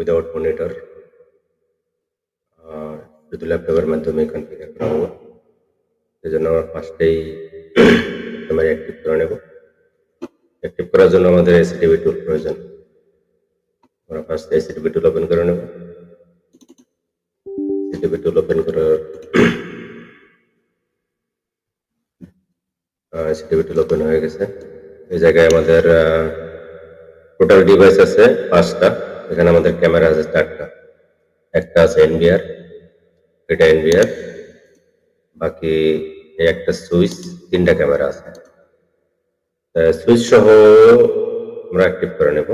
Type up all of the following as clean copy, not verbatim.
Without monitor, শুধু ল্যাপটপের মাধ্যমে কনফিগার করা হবে। সেই জন্য আমরা ফার্স্টেই ক্যামেরা অ্যাক্টিভ করে নেব। অ্যাক্টিভ করার জন্য আমাদের এসিটিভি টুল প্রয়োজন। আমরা ফার্স্ট এসিটিভি টুল ওপেন করে নেব। এসিটিভি টুল ওপেন করার এসিটিভি টুল ওপেন হয়ে গেছে। এই জায়গায় আমাদের টোটাল ডিভাইস আছে 5টা। এখানে আমাদের ক্যামেরা আছে 4টা। একটা আছে এনবিআর, এটা এনবিআর, বাকি এই একটা সুইচ, 3টা ক্যামেরা আছে। সুইচ সহ আমরা অ্যাক্টিভ করে নেব।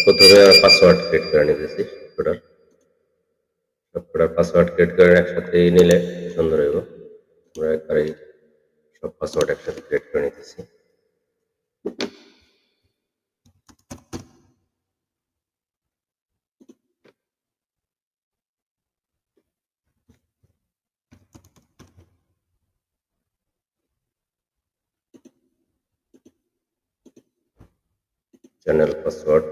প্রথমে পাসওয়ার্ড ক্রিয়েট করে নিতেছি। সবকটার পাসওয়ার্ড ক্রিয়েট করে একসাথে নিলে সুন্দর হইব। আমরা একবারে সব পাসওয়ার্ড একসাথে ক্রিয়েট করে নিতেছি। চ্যানেল পাসওয়ার্ড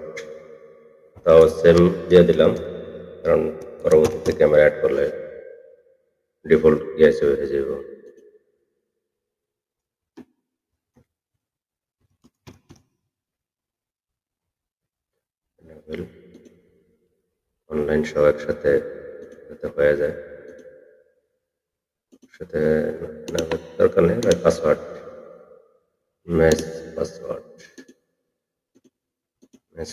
তাও সেম দিয়ে দিলাম, কারণ পরবর্তীতে ক্যামেরা অ্যাড করলে ডিফল্ট কি আছে হয়ে যাব। অনলাইন সব একসাথে যাতে হয়ে যায়, সাথে দরকার নেই password, match password match.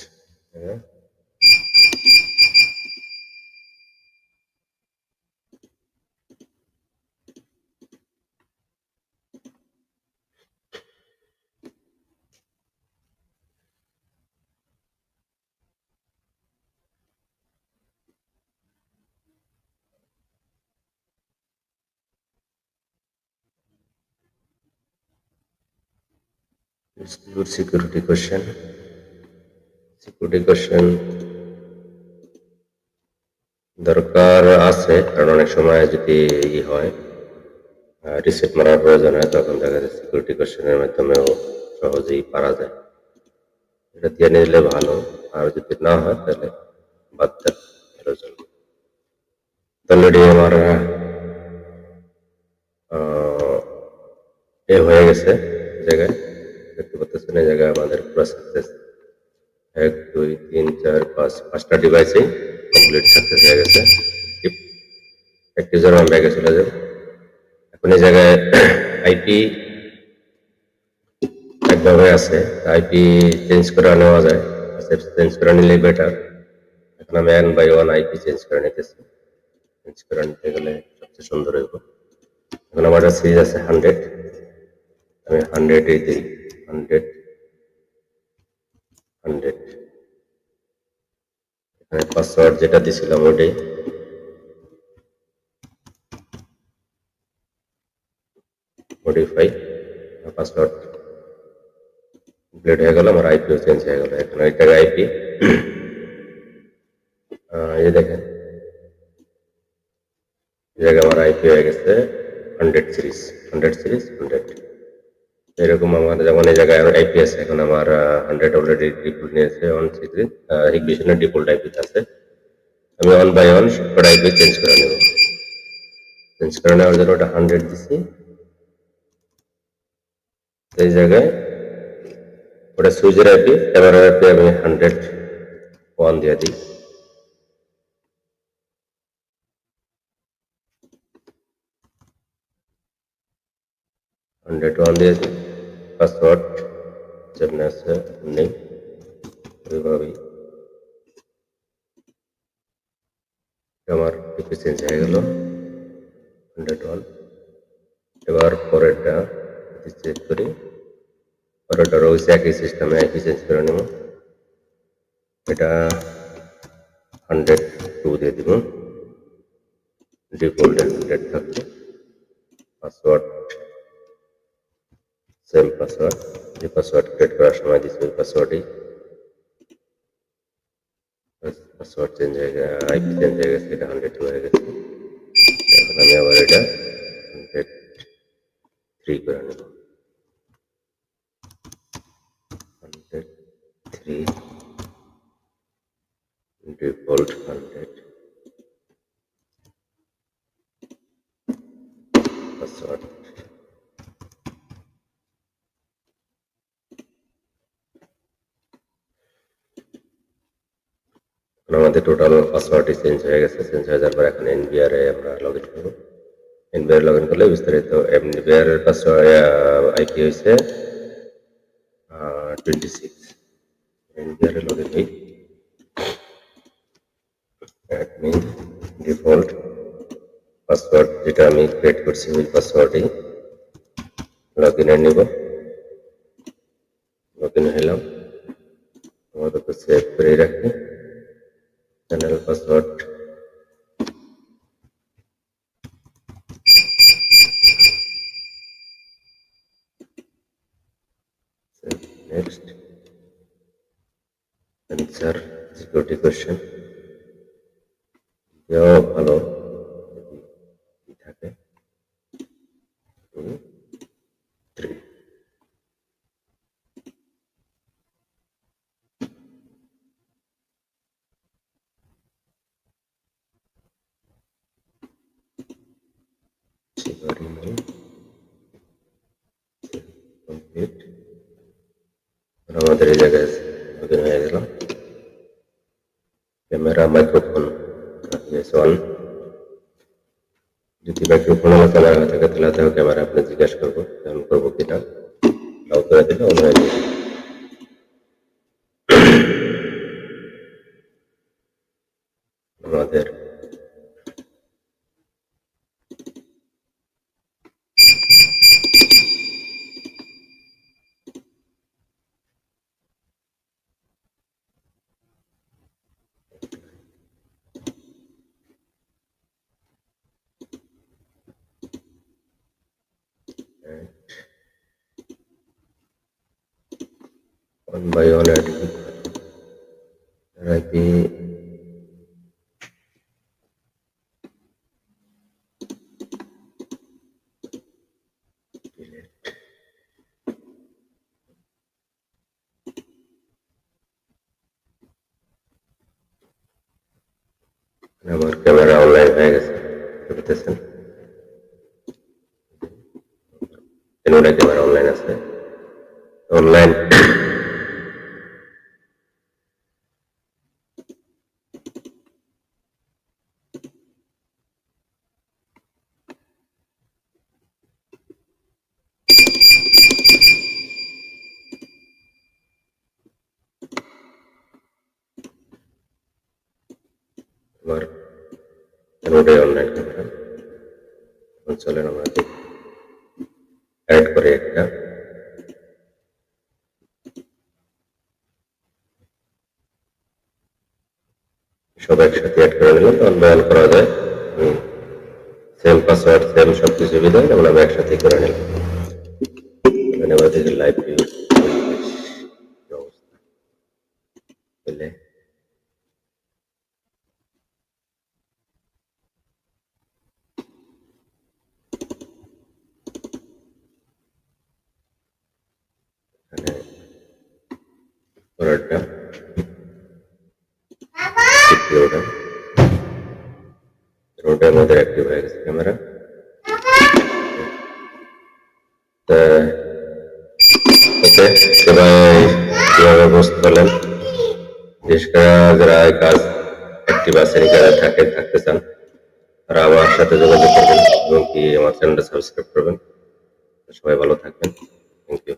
Security question দরকার আছে, কারণ অনেক সময় যদি হয় রিসেট মারার প্রয়োজন হয়, তখন দেখা যায় সিকিউরিটি কোয়েশ্চেনের মাধ্যমেও সহজেই পারা যায়। এটা দিয়ে নিলে ভালো, আর যদি না হয় তাহলে বাদ দেন, প্রয়োজন। অলরেডি আমার এ হয়ে গেছে। জায়গায় দেখতে পাচ্ছেন, এই জায়গায় আমাদের পুরো সাকসেস 1 2 3 4 5 5টা ডিভাইসে কমপ্লিট সাকসেস হয়ে গেছে। অ্যাক্টিভ আমি ব্যাগে চলে যাব। এখন এই জায়গায় আইপি একভাবে আছে, আইপি চেঞ্জ করে নেওয়া যায়, চেঞ্জ করে নিলেই বেটার। এখন আমি 1 বাই 1 আইপি চেঞ্জ করে নিতেছি। চেঞ্জ করে নিতে গেলে সবচেয়ে সুন্দর হইব। এখন আমার সিরিজ আছে 100, আমি 100 দিই। 100 এখানে পাসওয়ার্ড যেটা দিছিলাম ওটাই মডিফাই পাসওয়ার্ড কমপ্লিট হয়ে গেল। আমার আইপিও চেঞ্জ হয়ে গেল। এখন এই জায়গায় আইপি এই দেখেন, এই জায়গায় আমার আইপি হয়ে গেছে 100 সিরিজ 100। এরকম আমার যেমন এই জায়গায় আইপি আছে, এখন আমার 100 অলরেডি ডিফল্ট নিয়েছে। 163 হিগবিশনের ডিফল্ট আইপি আছে। আমি 1 বাই 1 সবকটা আইপি চেঞ্জ করে নেব। চেঞ্জ করে নেওয়ার জন্য ওটা 100 দিছি। এই জায়গায় ওটা সুইচের আইপি, ক্যামেরার আইপি আমি 101 দিয়ে দিই। 101 দিয়েছি। পাসওয়ার্ড যেমন আছে নেই, ওইভাবেই আমার টিপি চেঞ্জ হয়ে গেল 101। এবার পরেরটা চেক করি, পরেরটা রয়েছে একই সিস্টেমে আইপি চেঞ্জ করে নেব। এটা 102 দিয়ে দিব, ডিফল্ট 100 থাকবে। পাসওয়ার্ড সেম পাসওয়ার্ড, যে পাসওয়ার্ড ক্রিয়েট করার সময় দিচ্ছি ওই পাসওয়ার্ডই। পাসওয়ার্ড চেঞ্জ হয়ে গেছে, আইপি চেঞ্জ হয়ে গেছে, এটা 102 হয়ে গেছে। এখন আমি আবার এটা 103 করে নেব। 103 default 100 password। আমাদের টোটাল পাসওয়ার্ডটি চেঞ্জ হয়ে গেছে। চেঞ্জ হয়ে যাওয়ার পর এখন এনবিআর এ আমরা লগ ইন করবো। এনবিআর লগ ইন করলে বিস্তারিত এনবিআর এর পাসওয়ার্ড আইপি হয়েছে 26। এনবিআর এ লগ ইন হই, অ্যাডমিন ডিফল্ট পাসওয়ার্ড যেটা আমি ক্রিয়েট করছি ওই পাসওয়ার্ডই লগ ইনে নিব। লগ ইন হলাম, আমাদের সেভ করে রাখি channel password. Next answer security question দেওয়া ভালো যদি থাকে 2 3। কমপ্লিট। আমাদের এই জায়গায় লগ ইন হয়ে গেল। ক্যামেরা মাইক্রোফোন অন, যদি মাইক্রোফোন আমার ক্যামেরা হয়ে থাকে তাহলে ক্যামেরা আপনি জিজ্ঞাসা করবো অন করবো কিনা, লাউ করে দিলে অন হয়ে যাবে। আমাদের one by one আইপি আমার ক্যামেরা অনলাইন হয়ে গেছে, দেখতেছেন তিনটা ক্যামেরা অনলাইন আছে। অনলাইন আমার তিনটাই অনলাইন ক্যামেরা। চলেন আমরা অ্যাড করে একটা, সব একসাথে অ্যাড করে নিলাম, তখন বয়ান করা যায়। সেম পাসওয়ার্ড সেম সবকিছু বিধায় যেমন আমি একসাথে করে নিলাম। এবার দেখি লাইভ ভিউ অবস্থা পেলে পরেরটা দ্বিতীয়টা রোডের মধ্যে অ্যাক্টিভ হয়ে গেছে ক্যামেরা। ওকে, সবাই কিভাবে বুঝতে পারলেন? বিশেষ করে যারা কাজ অ্যাক্টিভ আছেন, কাজে থাকতে চান, তারা আমার সাথে যোগাযোগ করবেন এবং কি আমার চ্যানেলটা সাবস্ক্রাইব করবেন। সবাই ভালো থাকবেন, থ্যাংক ইউ।